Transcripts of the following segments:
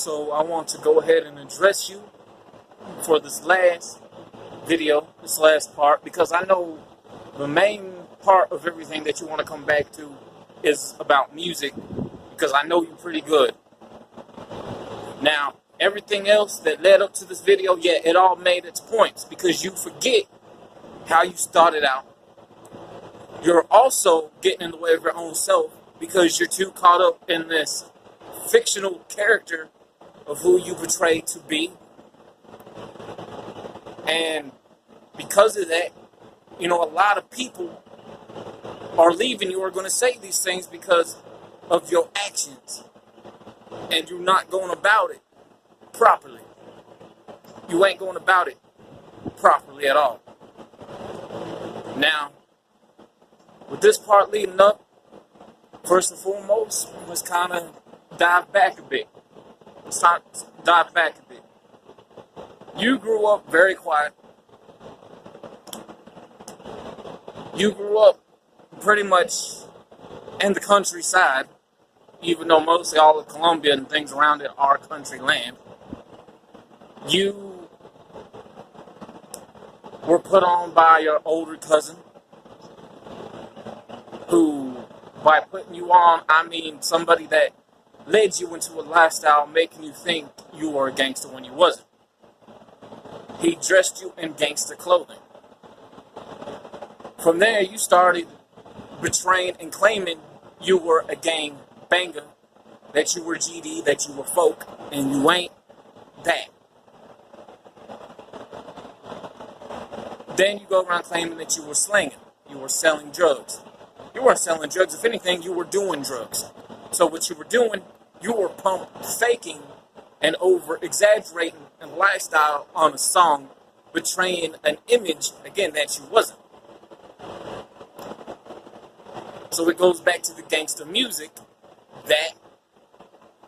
So I want to go ahead and address you for this last video, this last part, because I know the main part of everything that you want to come back to is about music, because I know you pretty good. Now, everything else that led up to this video, yeah, it all made its points, because you forget how you started out. You're also getting in the way of your own self because you're too caught up in this fictional character of who you portray to be. And because of that, you know, a lot of people are leaving you, are going to say these things because of your actions. And you're not going about it properly. You ain't going about it properly at all. Now, with this part leading up, first and foremost, let's kind of dive back a bit. You grew up very quiet. You grew up pretty much in the countryside, even though mostly all of Colombia and things around it are country land. You were put on by your older cousin, who, by putting you on, I mean somebody that led you into a lifestyle making you think you were a gangster when you wasn't. He dressed you in gangster clothing. From there, you started betraying and claiming you were a gang banger, that you were GD, that you were folk, and you ain't that. Then you go around claiming that you were slanging, you were selling drugs. You weren't selling drugs. If anything, you were doing drugs. So what you were doing, you were faking and over-exaggerating a lifestyle on a song, betraying an image, again, that you wasn't. So it goes back to the gangster music that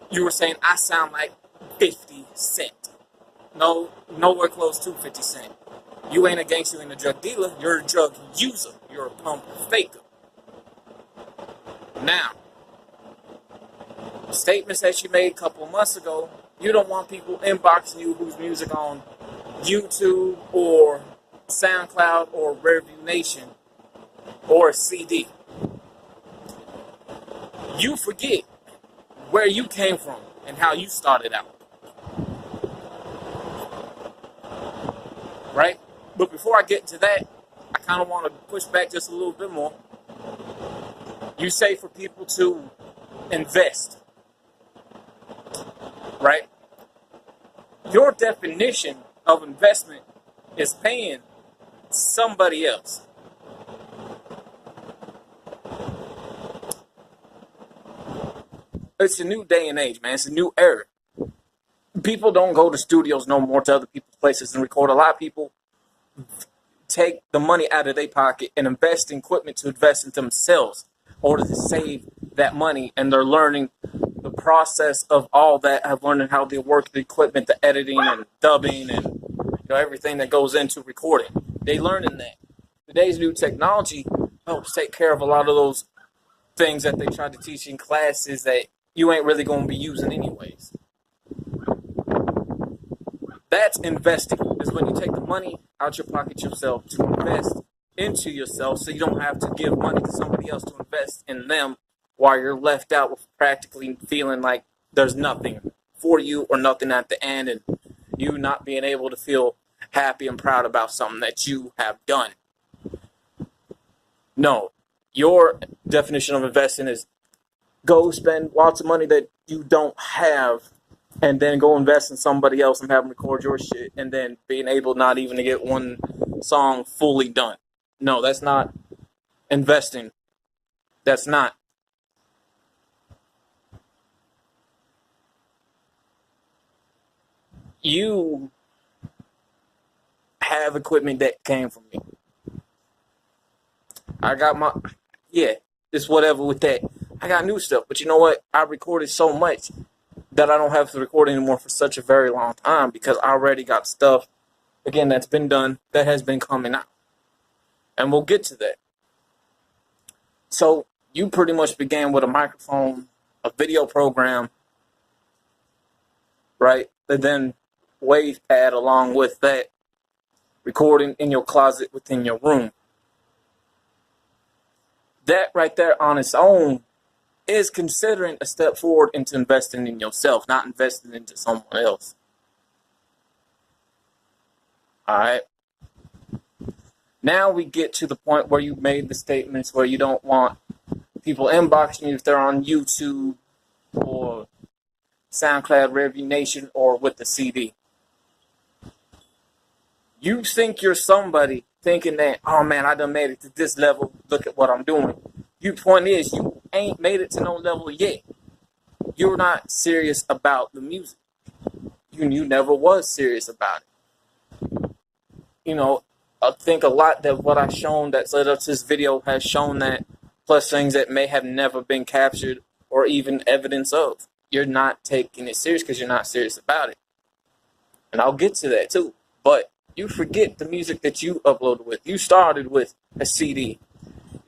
you were saying, I sound like 50 Cent. No, nowhere close to 50 Cent. You ain't a gangster, you ain't a drug dealer. You're a drug user. You're a pump faker. Now, statements that you made a couple of months ago, you don't want people inboxing you whose music on YouTube or SoundCloud or Rareview Nation or a CD. You forget where you came from and how you started out. Right? But before I get to that, I kind of want to push back just a little bit more. You say for people to invest, right? Your definition of investment is paying somebody else. It's a new day and age, man. It's a new era. People don't go to studios no more, to other people's places and record. A lot of people take the money out of their pocket and invest in equipment to invest in themselves in order to save that money, and they're learning the process of all that. I've learned how they work the equipment, the editing and dubbing, and everything that goes into recording. They learning that. Today's new technology helps take care of a lot of those things that they try to teach in classes that you ain't really going to be using anyways. That's investing, is when you take the money out your pocket yourself to invest into yourself, so you don't have to give money to somebody else to invest in them, while you're left out with practically feeling like there's nothing for you or nothing at the end, and you not being able to feel happy and proud about something that you have done. No, your definition of investing is go spend lots of money that you don't have, and then go invest in somebody else and have them record your shit, and then being able not even to get one song fully done. No, that's not investing. That's not. You have equipment that came from me. I got my, it's whatever with that. I got new stuff, but you know what? I recorded so much that I don't have to record anymore for such a very long time, because I already got stuff, again, that's been done, that has been coming out. And we'll get to that. So you pretty much began with a microphone, a video program, right? And then wave pad along with that, recording in your closet within your room. That right there on its own is considering a step forward into investing in yourself, not investing into someone else. All right. Now we get to the point where you made the statements where you don't want people inboxing you if they're on YouTube or SoundCloud, Review Nation, or with the CD. You think you're somebody thinking that, oh man, I done made it to this level. Look at what I'm doing. Your point is, you ain't made it to no level yet. You're not serious about the music. You never was serious about it. You know, I think a lot that what I've shown that's led up to this video has shown that, plus things that may have never been captured or even evidence of. You're not taking it serious because you're not serious about it. And I'll get to that too. But you forget the music that you uploaded with. You started with a CD.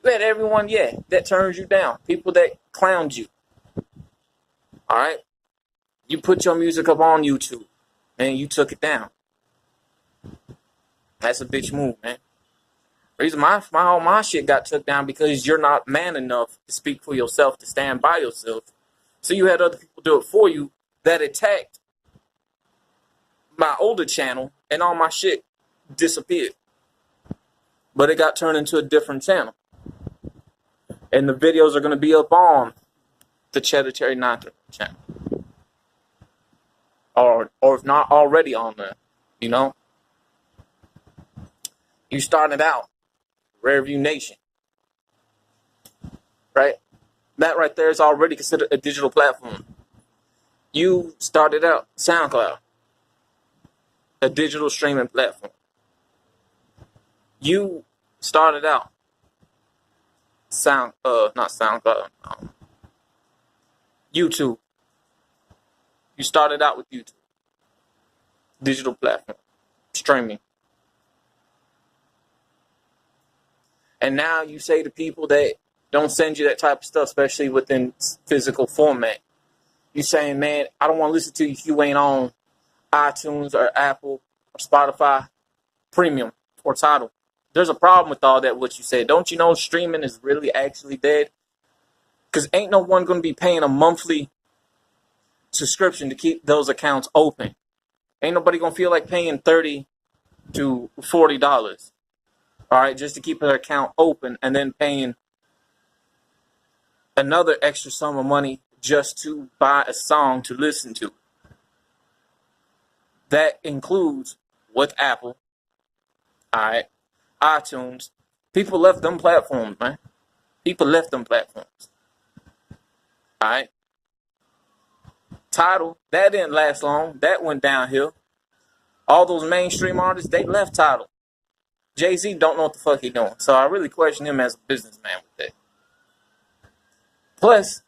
You had everyone, that turns you down. People that clowned you. All right? You put your music up on YouTube and you took it down. That's a bitch move, man. The reason all my shit got took down because you're not man enough to speak for yourself, to stand by yourself. So you had other people do it for you that attacked my older channel and all my shit disappeared. But it got turned into a different channel. And the videos are going to be up on the ChEDDErTarY channel. Or if not already on there, you know. You started out Review Nation, right? That right there is already considered a digital platform. You started out SoundCloud, a digital streaming platform. You started out not SoundCloud, YouTube. You started out with YouTube, digital platform, streaming. And now you say to people that don't send you that type of stuff, especially within physical format. You saying, man, I don't want to listen to you if you ain't on iTunes or Apple or Spotify Premium or Tidal. There's a problem with all that, what you said. Don't you know streaming is really actually dead? Because ain't no one going to be paying a monthly subscription to keep those accounts open. Ain't nobody going to feel like paying $30 to $40. All right, just to keep their account open and then paying another extra sum of money just to buy a song to listen to. That includes with Apple, all right, iTunes. People left them platforms, man. People left them platforms. All right. Tidal, that didn't last long. That went downhill. All those mainstream artists, they left Tidal. Jay-Z don't know what the fuck he doing. So I really question him as a businessman with that. Plus,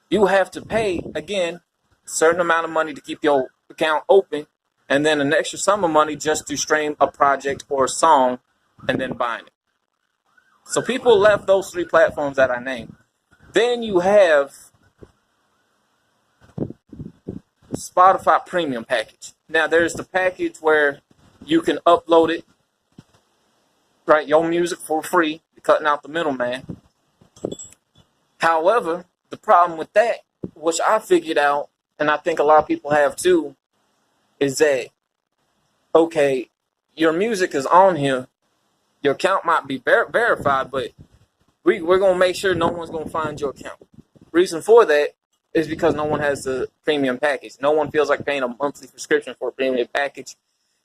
you have to pay, again, a certain amount of money to keep your account open, and then an extra sum of money just to stream a project or a song and then buying it. So people left those three platforms that I named. Then you have Spotify Premium package. Now, there's the package where you can upload it, right, your music for free, cutting out the middleman. However, the problem with that, which I figured out, and I think a lot of people have too, is that, okay, your music is on here, your account might be verified, but we're going to make sure no one's going to find your account. Reason for that is because no one has the premium package. No one feels like paying a monthly subscription for a premium package.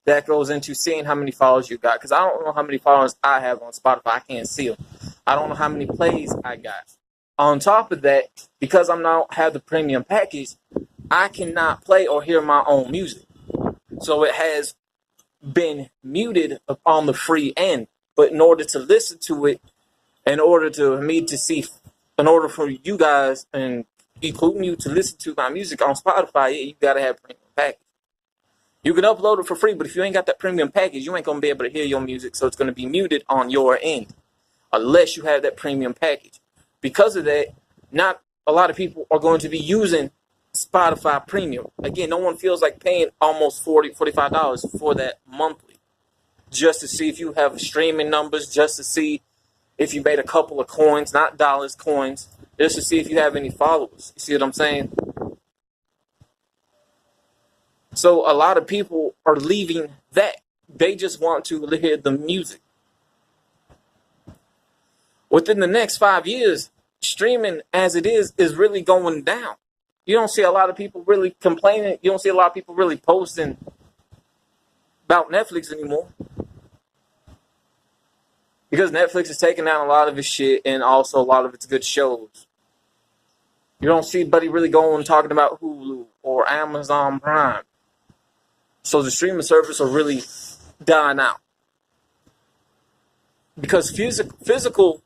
That goes into seeing how many followers you got. Because I don't know how many followers I have on Spotify. I can't see them. I don't know how many plays I got. On top of that, because I don't have the premium package, I cannot play or hear my own music. So it has been muted on the free end. But in order to listen to it, in order for you guys, and including you, to listen to my music on Spotify, you got to have a premium package. You can upload it for free, but if you ain't got that premium package, you ain't going to be able to hear your music, so it's going to be muted on your end, unless you have that premium package. Because of that, not a lot of people are going to be using Spotify Premium. Again, no one feels like paying almost $45 for that monthly just to see if you have streaming numbers, just to see if you made a couple of coins, not dollars, coins, just to see if you have any followers. You see what I'm saying? So a lot of people are leaving that. They just want to hear the music. Within the next 5 years, streaming as it is really going down. You don't see a lot of people really complaining. You don't see a lot of people really posting about Netflix anymore. Because Netflix is taking down a lot of its shit and also a lot of its good shows. You don't see anybody really going talking about Hulu or Amazon Prime. So the streaming service are really dying out. Because physical,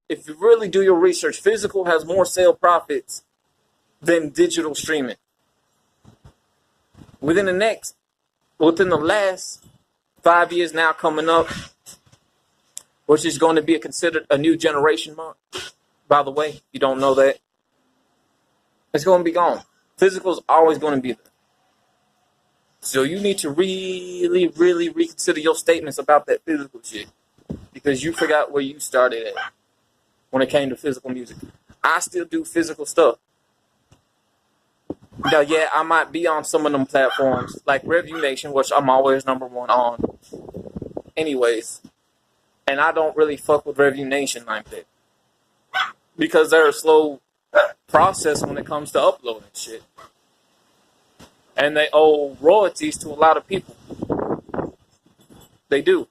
if you really do your research, physical has more sale profits than digital streaming. Within the last 5 years now coming up, which is going to be considered a new generation mark. By the way, you don't know that. It's going to be gone. Physical is always going to be there. So you need to really, really reconsider your statements about that physical shit. Because you forgot where you started at when it came to physical music. I still do physical stuff. Now, yeah, I might be on some of them platforms, like Review Nation, which I'm always #1 on. Anyways. And I don't really fuck with Review Nation like that. Because they're a slow process when it comes to uploading shit. And they owe royalties to a lot of people. They do.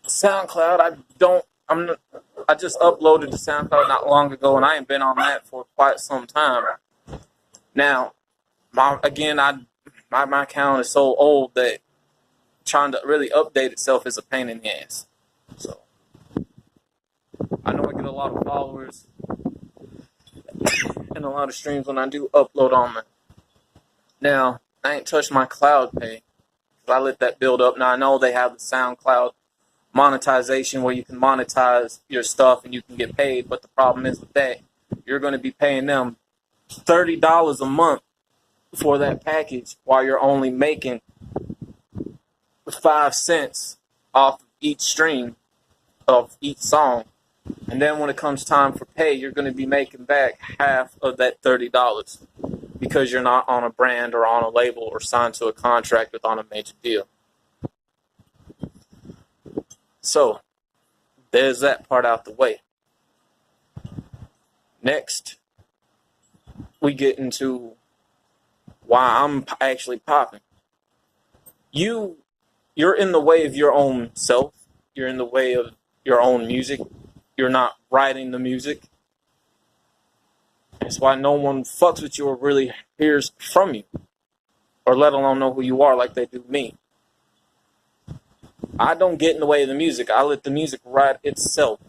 SoundCloud, I just uploaded to SoundCloud not long ago, and I ain't been on that for quite some time. Now, my account is so old that trying to really update itself is a pain in the ass. So, I know I get a lot of followers and a lot of streams when I do upload on there. Now, I ain't touched my Cloud Pay. I let that build up. Now, I know they have the SoundCloud monetization where you can monetize your stuff and you can get paid, but the problem is with that, you're going to be paying them $30 a month for that package while you're only making 5 cents off of each stream of each song. And then when it comes time for pay, you're going to be making back half of that $30 because you're not on a brand or on a label or signed to a contract with on a major deal. So, there's that part out the way. Next, we get into why I'm actually popping. You're in the way of your own self. You're in the way of your own music. You're not writing the music. That's why no one fucks with you or really hears from you. Or let alone know who you are like they do me. I don't get in the way of the music. I let the music write itself.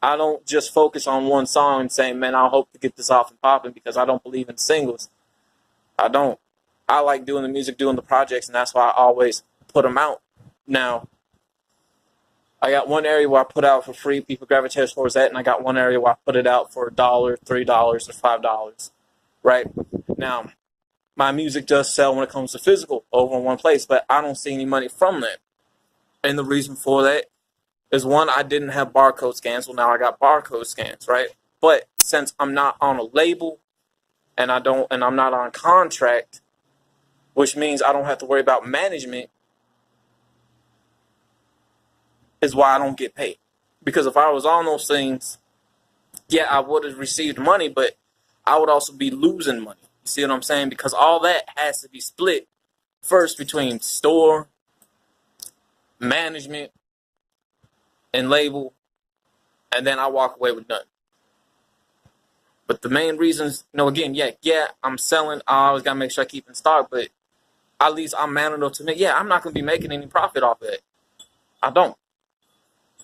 I don't just focus on one song and say, man, I hope to get this off and popping because I don't believe in singles. I don't. I like doing the music, doing the projects, and that's why I always put them out. Now, I got one area where I put out for free, people gravitate towards that, and I got one area where I put it out for $1, $3, or $5, right? Now, my music does sell when it comes to physical over in one place, but I don't see any money from that. And the reason for that is, one, I didn't have barcode scans. Well, now I got barcode scans, right? But since I'm not on a label and I'm not on contract, which means I don't have to worry about management, is why I don't get paid. Because if I was on those things, yeah, I would have received money, but I would also be losing money. You see what I'm saying? Because all that has to be split first between store, management, and label, and then I walk away with nothing. But the main reasons, again, yeah, I'm selling. I always got to make sure I keep in stock, but at least I'm man enough to make, I'm not going to be making any profit off of it. I don't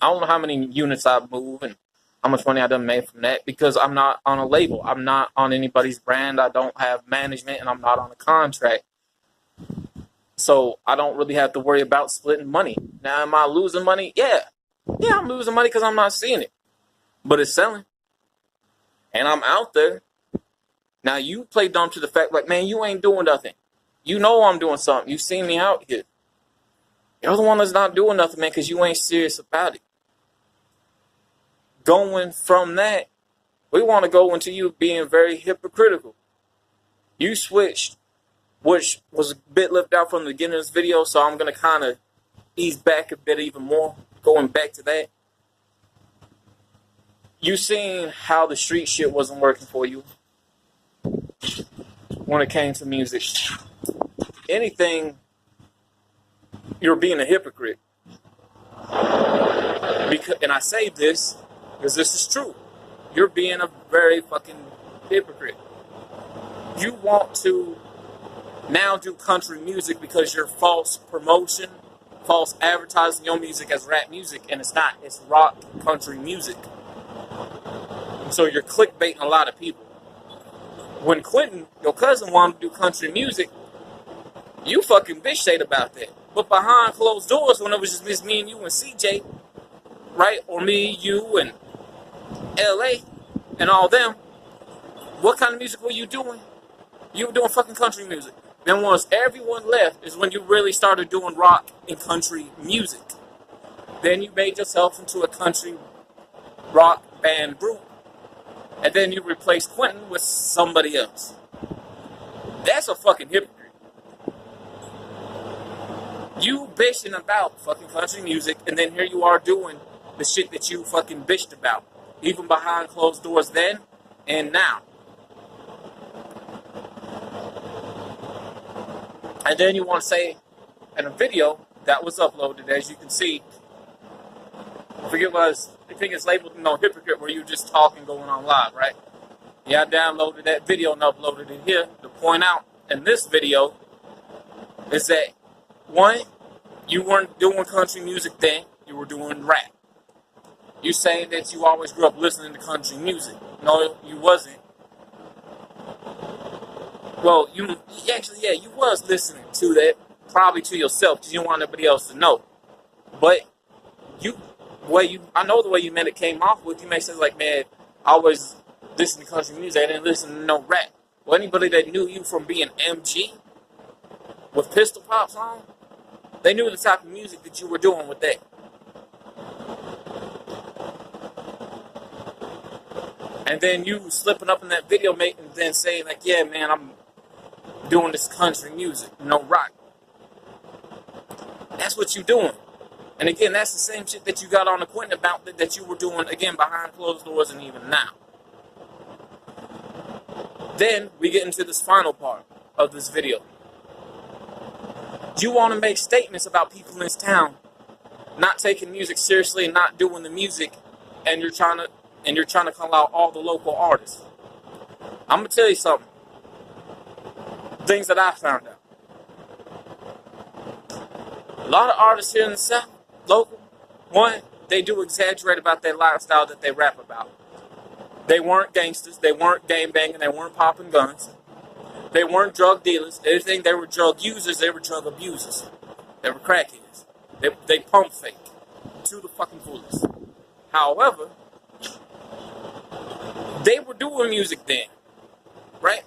know how many units I move and how much money I done made from that because I'm not on a label. I'm not on anybody's brand. I don't have management, and I'm not on a contract. So I don't really have to worry about splitting money. Now, am I losing money? Yeah, I'm losing money because I'm not seeing it. But it's selling. And I'm out there. Now you play dumb to the fact like, man, you ain't doing nothing. You know I'm doing something. You see me out here. You're the one that's not doing nothing, man, because you ain't serious about it. Going from that, we want to go into you being very hypocritical. You switched, which was a bit left out from the beginning of this video, so I'm going to kind of ease back a bit even more, going back to that. You seen how the street shit wasn't working for you when it came to music. Anything, you're being a hypocrite. And I say this because this is true. You're being a very fucking hypocrite. You want to now do country music because you're false promotion, false advertising your music as rap music, and it's not. It's rock country music. And so you're clickbaiting a lot of people. When Quentin, your cousin, wanted to do country music, you fucking bitch-shade about that. But behind closed doors, when it was just me and you and CJ, right? Or me, you, and LA, and all them, what kind of music were you doing? You were doing fucking country music. Then once everyone left is when you really started doing rock and country music. Then you made yourself into a country rock band group. And then you replaced Quentin with somebody else. That's a fucking hypocrite. You bitching about fucking country music, and then here you are doing the shit that you fucking bitched about. Even behind closed doors then and now. And then you want to say in a video that was uploaded, as you can see, I think it's labeled, hypocrite, where you just talking going on live, right? Yeah, I downloaded that video and uploaded it here to point out in this video is that, one, you weren't doing country music then, you were doing rap. You saying that you always grew up listening to country music. No, you wasn't. Well, you was listening to that, probably to yourself, because you didn't want nobody else to know. But I know the way you meant it came off with, you may say like, man, I always listen to country music, I didn't listen to no rap. Well, anybody that knew you from being MG with Pistol Pops on, they knew the type of music that you were doing with that. And then you slipping up in that video, mate, and then saying like, yeah, man, I'm doing this country music, no rock. That's what you doing. And again, that's the same shit that you got on the Quentin about that you were doing, again, behind closed doors and even now. Then we get into this final part of this video. You want to make statements about people in this town not taking music seriously and not doing the music, and you're trying to call out all the local artists. I'm gonna tell you something. Things that I found out. A lot of artists here in the South, local, one, they do exaggerate about their lifestyle that they rap about. They weren't gangsters, they weren't gang banging, they weren't popping guns. They weren't drug dealers. Anything, they were drug users, they were drug abusers. They were crackheads. They pump fake to the fucking fullest. However, they were doing music then, right?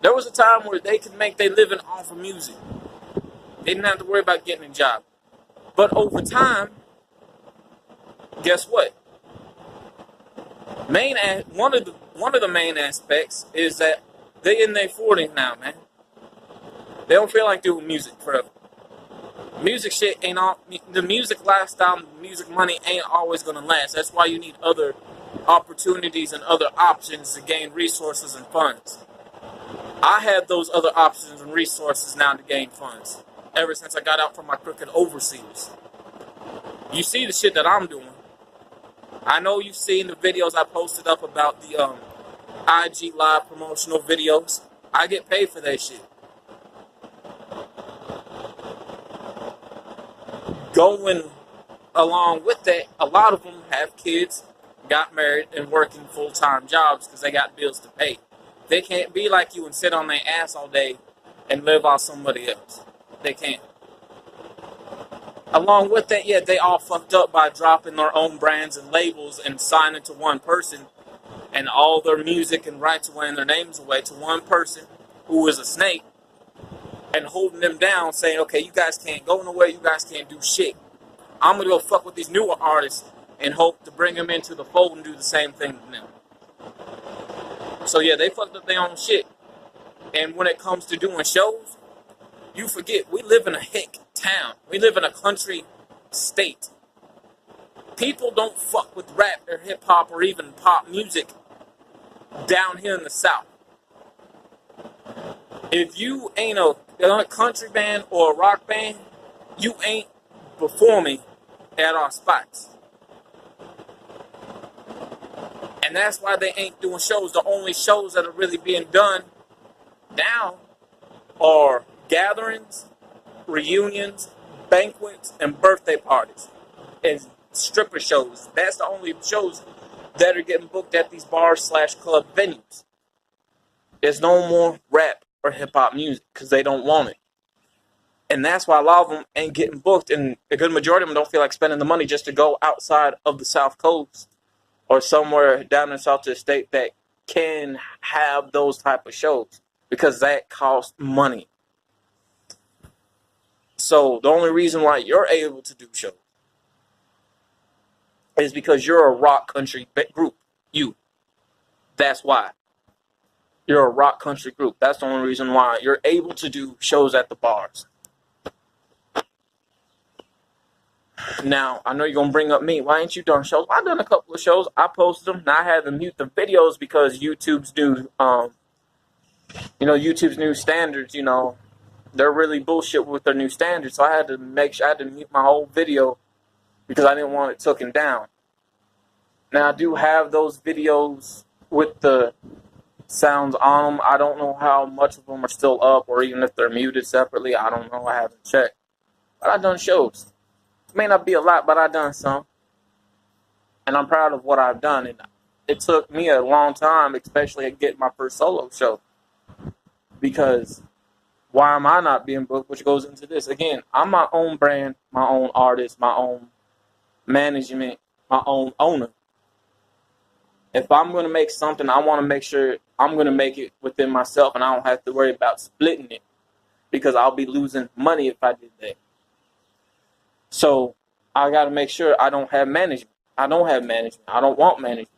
There was a time where they could make their living off of music. They didn't have to worry about getting a job. But over time, guess what? One of the main aspects is that they in their 40s now, man. They don't feel like doing music forever. Music shit ain't all. The music lifestyle, the music money ain't always gonna last. That's why you need other opportunities and other options to gain resources and funds. I have those other options and resources now to gain funds. Ever since I got out from my crooked overseers. You see the shit that I'm doing. I know you've seen the videos I posted up about the IG live promotional videos. I get paid for that shit. Going along with that, a lot of them have kids, got married, and working full-time jobs because they got bills to pay. They can't be like you and sit on their ass all day and live off somebody else. They can't. Along with that, yeah, they all fucked up by dropping their own brands and labels and signing to one person and all their music and rights away and their names away to one person who is a snake, and holding them down, saying, okay, you guys can't go nowhere, you guys can't do shit. I'm going to go fuck with these newer artists and hope to bring them into the fold and do the same thing with them. So yeah, they fucked up their own shit. And when it comes to doing shows, you forget, we live in a hick town. We live in a country state. People don't fuck with rap or hip-hop or even pop music down here in the South. If you ain't a country band or a rock band, you ain't performing at our spots. And that's why they ain't doing shows. The only shows that are really being done now are gatherings, reunions, banquets, and birthday parties, and stripper shows. That's the only shows that are getting booked at these bars/club venues. There's no more rap or hip-hop music because they don't want it. And that's why a lot of them ain't getting booked, and a good majority of them don't feel like spending the money just to go outside of the South Coast or somewhere down in the South to the state that can have those type of shows, because that costs money. So the only reason why you're able to do shows is because you're a rock country group. That's why. You're a rock country group. That's the only reason why you're able to do shows at the bars. Now, I know you're going to bring up me. Why ain't you done shows? I've done a couple of shows. I posted them. Now I had to mute the videos because YouTube's new standards, they're really bullshit with their new standards. So I had to mute my whole video because I didn't want it taken down. Now, I do have those videos with the sounds on them. I don't know how much of them are still up or even if they're muted separately. I don't know. I haven't checked. But I've done shows. It may not be a lot, but I've done some. And I'm proud of what I've done. And it took me a long time, especially at getting my first solo show. Because why am I not being booked? Which goes into this. Again, I'm my own brand, my own artist, my own management, my own owner. If I'm going to make something, I want to make sure I'm going to make it within myself and I don't have to worry about splitting it, because I'll be losing money if I did that. So I got to make sure I don't have management. I don't have management. I don't want management.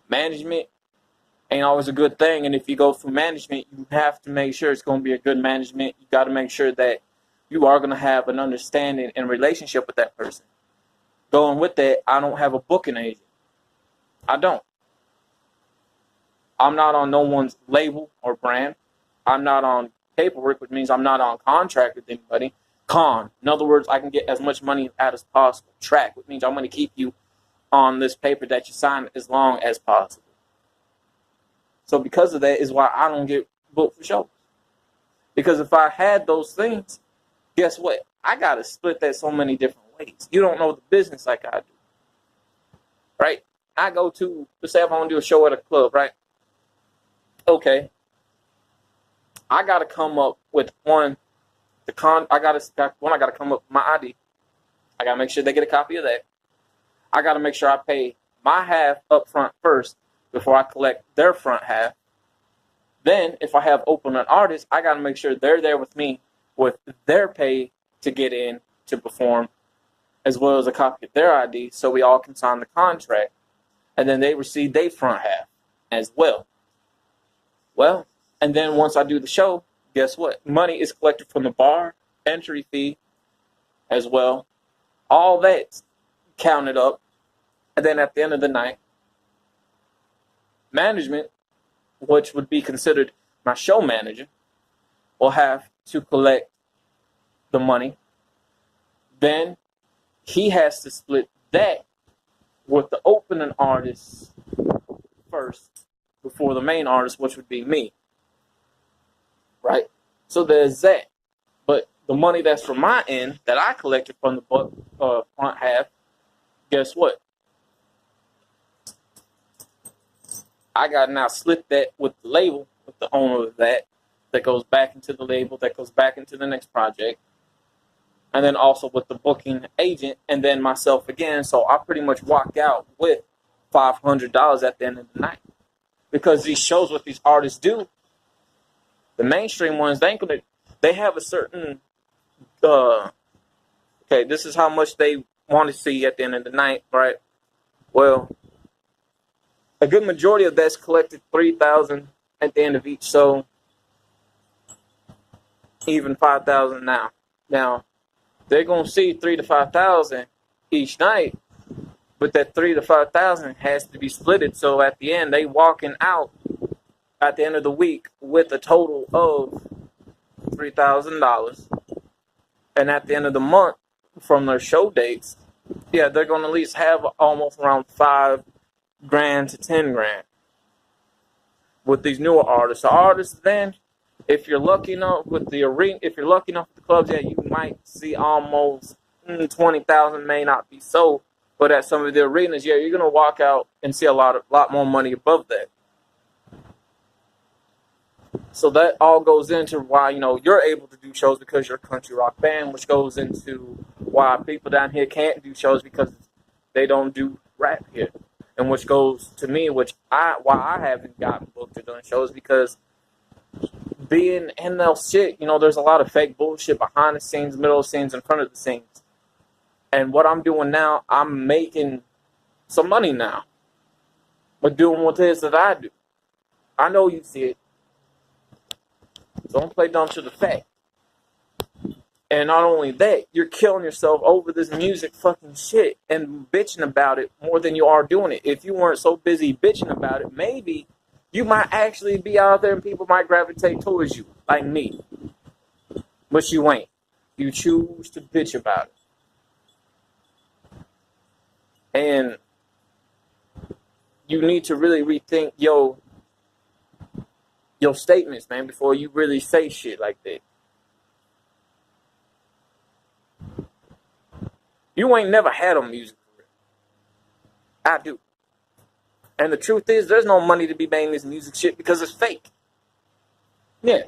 Management ain't always a good thing. And if you go through management, you have to make sure it's going to be a good management. You got to make sure that you are going to have an understanding and relationship with that person. Going with that, I don't have a booking agent. I don't. I'm not on no one's label or brand. I'm not on paperwork, which means I'm not on contract with anybody. In other words, I can get as much money out as possible. Track, which means I'm going to keep you on this paper that you sign as long as possible. So because of that is why I don't get booked for shows. Because if I had those things, guess what? I got to split that so many different ways. You don't know the business like I do. Right? I go to, let's say if I want to do a show at a club, right? Okay. I got to come up with I got to come up with my ID. I got to make sure they get a copy of that. I got to make sure I pay my half up front first before I collect their front half. Then, if I have open an artist, I got to make sure they're there with me with their pay to get in to perform, as well as a copy of their ID, so we all can sign the contract. And then they receive their front half as well. Well, and then once I do the show, guess what? Money is collected from the bar, entry fee as well. All that's counted up. And then at the end of the night, management, which would be considered my show manager, will have to collect the money. Then he has to split that with the opening artist first before the main artist, which would be me. Right? So there's that. But the money that's from my end that I collected from the front half, guess what? I got to now split that with the label, with the owner of that goes back into the label, that goes back into the next project. And then also with the booking agent, and then myself again. So I pretty much walk out with $500 at the end of the night. Because these shows, what these artists do, the mainstream ones, they have a certain, okay, this is how much they want to see at the end of the night, right? Well, a good majority of that's collected $3,000 at the end of each show, even $5,000 now. Now, they're gonna see $3,000 to $5,000 each night, but that $3,000 to $5,000 has to be splitted. So at the end, they walking out at the end of the week with a total of $3,000, and at the end of the month, from their show dates, yeah, they're gonna at least have almost around $5,000 to $10,000 with these newer artists. The artists, then, if you're lucky enough with the arena, if you're lucky enough with the clubs, yeah, you might see almost 20,000, may not be so, but at some of the arenas, yeah, you're gonna walk out and see a lot more money above that. So that all goes into why, you're able to do shows because you're a country rock band, which goes into why people down here can't do shows because they don't do rap here. And which goes to me, why I haven't gotten booked or done shows, because being in that shit, there's a lot of fake bullshit behind the scenes, middle of the scenes, in front of the scenes. And what I'm doing now, I'm making some money now. But doing what it is that I do. I know you see it. Don't play dumb to the fact. And not only that, you're killing yourself over this music fucking shit and bitching about it more than you are doing it. If you weren't so busy bitching about it, maybe you might actually be out there and people might gravitate towards you, like me. But you ain't. You choose to bitch about it. And you need to really rethink your statements, man, before you really say shit like that. You ain't never had a music career. I do. And the truth is, there's no money to be made in this music shit because it's fake. Yeah.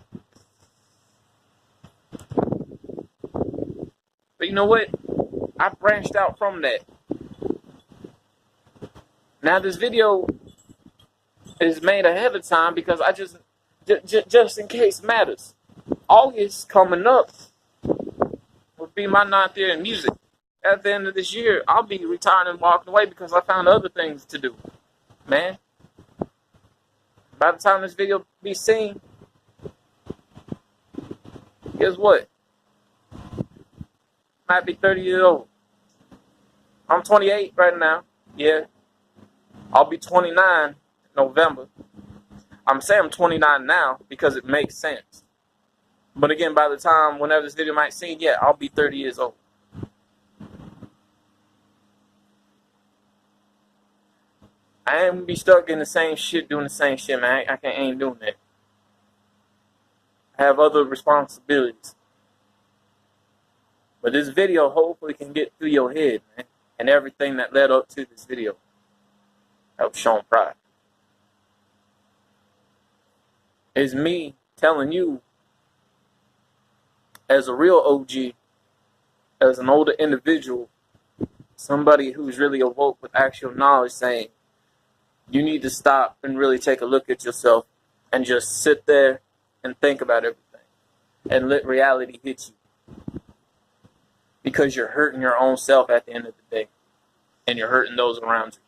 But you know what? I branched out from that. Now this video is made ahead of time because I just in case matters. August coming up will be my 9th year in music. At the end of this year, I'll be retiring and walking away because I found other things to do. Man. By the time this video be seen, guess what? Might be 30 years old. I'm 28 right now. Yeah. I'll be 29 in November. I'm saying I'm 29 now because it makes sense. But again, by the time, whenever this video might see, yeah, I'll be 30 years old. I ain't gonna be stuck in the same shit, doing the same shit, man. I ain't doing that. I have other responsibilities. But this video hopefully can get through your head, man. And everything that led up to this video. Help Sean Pride. It's me telling you, as a real OG, as an older individual, somebody who's really awoke with actual knowledge, saying, you need to stop and really take a look at yourself and just sit there and think about everything and let reality hit you. Because you're hurting your own self at the end of the day. And you're hurting those around you.